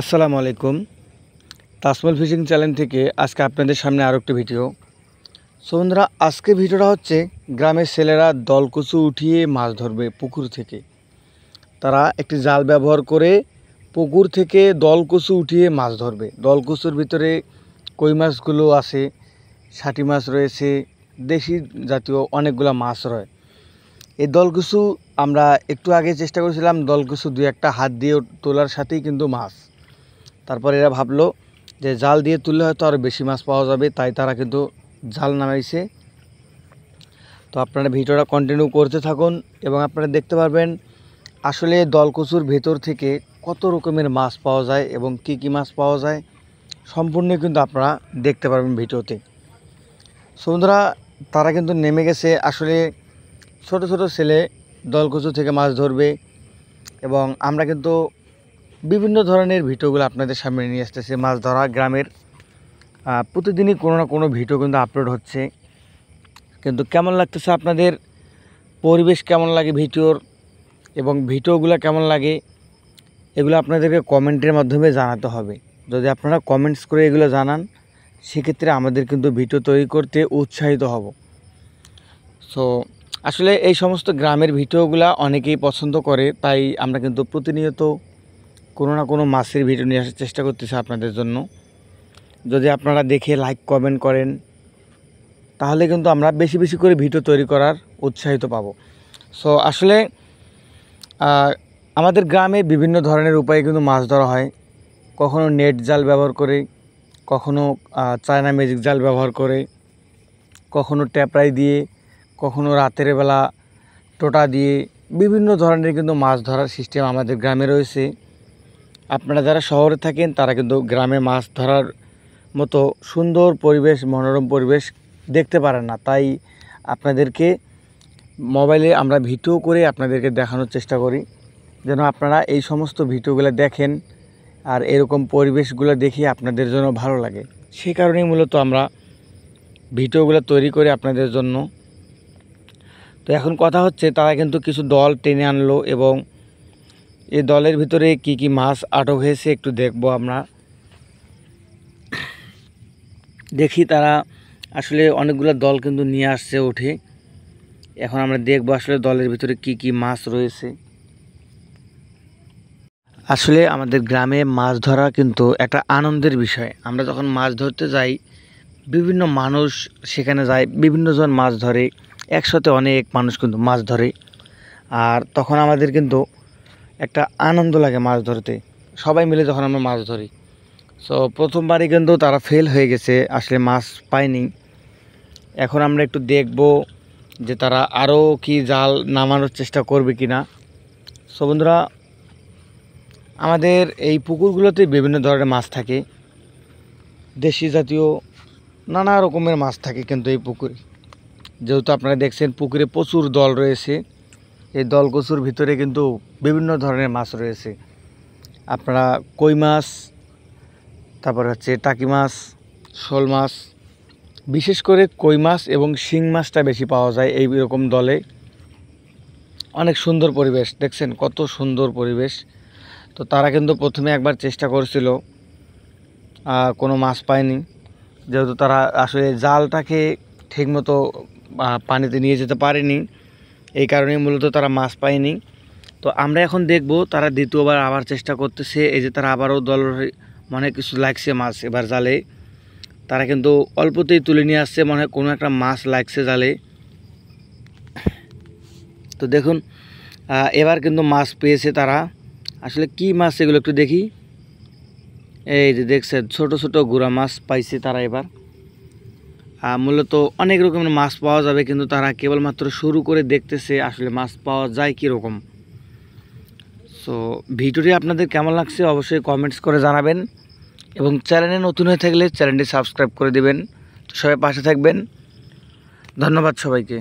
আসসালামু আলাইকুম। তাজমল fishing channel থেকে আজকে আপনাদের সামনে আরও একটি ভিডিও। সো বন্ধুরা, আজকে ভিডিওটা হচ্ছে গ্রামের ছেলেরা দলকুচু উঠিয়ে মাছ ধরবে পুকুর থেকে। তারা একটি জাল ব্যবহার করে পুকুর থেকে দলকুচু উঠিয়ে মাছ ধরবে। দলকুচুর ভিতরে কই মাছগুলো আছে, শাটি মাছ রয়েছে, দেশি জাতীয় অনেকগুলো মাছ রয়। এই দলকুচু আমরা একটু আগে চেষ্টা করেছিলাম, দলকুচু দুই একটা হাত দিয়ে তোলার সাথেই কিন্তু মাছ। তারপর এরা ভাবলো যে জাল দিয়ে তুললে হয়তো আরও বেশি মাছ পাওয়া যাবে, তাই তারা কিন্তু জাল নামাইছে। তো আপনারা ভিডিওটা কন্টিনিউ করতে থাকুন এবং আপনারা দেখতে পারবেন আসলে দলকুচুর ভেতর থেকে কত রকমের মাছ পাওয়া যায় এবং কি কি মাছ পাওয়া যায় সম্পূর্ণ কিন্তু আপনারা দেখতে পারবেন ভিডিওতে। সো বন্ধুরা, তারা কিন্তু নেমে গেছে। আসলে ছোট ছোট ছেলে দলকুচু থেকে মাছ ধরবে এবং আমরা কিন্তু বিভিন্ন ধরনের ভিডিওগুলো আপনাদের সামনে নিয়ে আসতেছে। মাছ ধরা গ্রামের প্রতিদিনই কোনো না কোনো ভিডিও কিন্তু আপলোড হচ্ছে। কিন্তু কেমন লাগতেছে আপনাদের, পরিবেশ কেমন লাগে ভিডিওর এবং ভিডিওগুলো কেমন লাগে, এগুলো আপনাদেরকে কমেন্টের মাধ্যমে জানাতে হবে। যদি আপনারা কমেন্টস করে এগুলো জানান, সেক্ষেত্রে আমাদের কিন্তু ভিডিও তৈরি করতে উৎসাহিত হব। সো আসলে এই সমস্ত গ্রামের ভিডিওগুলো অনেকেই পছন্দ করে, তাই আমরা কিন্তু প্রতিনিয়ত কোনো না কোনো মাছের ভিডিও নিয়ে আসার চেষ্টা করতেছি আপনাদের জন্য। যদি আপনারা দেখে লাইক কমেন্ট করেন, তাহলে কিন্তু আমরা বেশি বেশি করে ভিডিও তৈরি করার উৎসাহিত পাবো। সো আসলে আমাদের গ্রামে বিভিন্ন ধরনের উপায়ে কিন্তু মাছ ধরা হয়। কখনো নেট জাল ব্যবহার করে, কখনো চায়না ম্যাজিক জাল ব্যবহার করে, কখনো ট্যাপরাই দিয়ে, কখনো রাতের বেলা টোটা দিয়ে, বিভিন্ন ধরনের কিন্তু মাছ ধরার সিস্টেম আমাদের গ্রামে রয়েছে। আপনারা যারা শহরে থাকেন তারা কিন্তু গ্রামে মাছ ধরার মতো সুন্দর পরিবেশ, মনোরম পরিবেশ দেখতে পারেন না। তাই আপনাদেরকে মোবাইলে আমরা ভিডিও করে আপনাদেরকে দেখানোর চেষ্টা করি, যেন আপনারা এই সমস্ত ভিডিওগুলো দেখেন আর এরকম পরিবেশগুলো দেখে আপনাদের জন্য ভালো লাগে। সেই কারণেই মূলত আমরা ভিডিওগুলো তৈরি করি আপনাদের জন্য। তো এখন কথা হচ্ছে, তারা কিন্তু কিছু দল টেনে আনলো এবং এই দলের ভিতরে কি কি মাছ আটক হয়েছে একটু দেখবো আমরা। দেখি তারা আসলে অনেকগুলো দল কিন্তু নিয়ে আসছে উঠে। এখন আমরা দেখবো আসলে দলের ভিতরে কি কি মাছ রয়েছে। আসলে আমাদের গ্রামে মাছ ধরা কিন্তু একটা আনন্দের বিষয়। আমরা যখন মাছ ধরতে যাই, বিভিন্ন মানুষ সেখানে যায়, বিভিন্ন জন মাছ ধরে, একসাথে অনেক মানুষ কিন্তু মাছ ধরে। আর তখন আমাদের কিন্তু একটা আনন্দ লাগে মাছ ধরতে, সবাই মিলে যখন আমরা মাছ ধরি। সো প্রথমবারই কিন্তু তারা ফেল হয়ে গেছে, আসলে মাছ পায়নি। এখন আমরা একটু দেখব যে তারা আরও কি জাল নামানোর চেষ্টা করবে কি না। সো বন্ধুরা, আমাদের এই পুকুরগুলোতে বিভিন্ন ধরনের মাছ থাকে, দেশি জাতীয় নানা রকমের মাছ থাকে। কিন্তু এই পুকুরে যেহেতু আপনারা দেখছেন পুকুরে প্রচুর দল রয়েছে, এই দলকুচুর ভিতরে কিন্তু বিভিন্ন ধরনের মাছ রয়েছে। আপনারা কই মাছ, তারপর হচ্ছে টাকি মাছ, শোল মাছ, বিশেষ করে কই মাছ এবং শিং মাছটা বেশি পাওয়া যায় এই রকম দলে। অনেক সুন্দর পরিবেশ, দেখছেন কত সুন্দর পরিবেশ। তো তারা কিন্তু প্রথমে একবার চেষ্টা করেছিল, কোনো মাছ পায়নি। যেহেতু তারা আসলে জালটাকে ঠিকমতো পানিতে নিয়ে যেতে পারেনি, এই কারণেই মূলত তারা মাছ পায়নি। তো আমরা এখন দেখব তারা দ্বিতীয়বার আবার চেষ্টা করতেছে। এই যে তারা আবারও দল মনে হয় কিছু লাগছে মাছ এবার জালে। তারা কিন্তু অল্পতেই তুলে নিয়ে আসছে, মনে হয় কোনো একটা মাছ লাগছে জালে। তো দেখুন এবার কিন্তু মাছ পেয়েছে তারা। আসলে কি মাছ এগুলো একটু দেখি। এই যে দেখছেন ছোট ছোট গুড়া মাছ পাইছে তারা এবার। মূলত অনেক রকমের মাছ পাওয়া যাবে, কিন্তু তারা কেবলমাত্র শুরু করে দেখতেছে আসলে মাছ পাওয়া যায় কীরকম। সো ভিডিওটি আপনাদের কেমন লাগছে অবশ্যই কমেন্টস করে জানাবেন এবং চ্যানেলে নতুন হয়ে থাকলে চ্যানেলটি সাবস্ক্রাইব করে দেবেন। তো সবাই পাশে থাকবেন। ধন্যবাদ সবাইকে।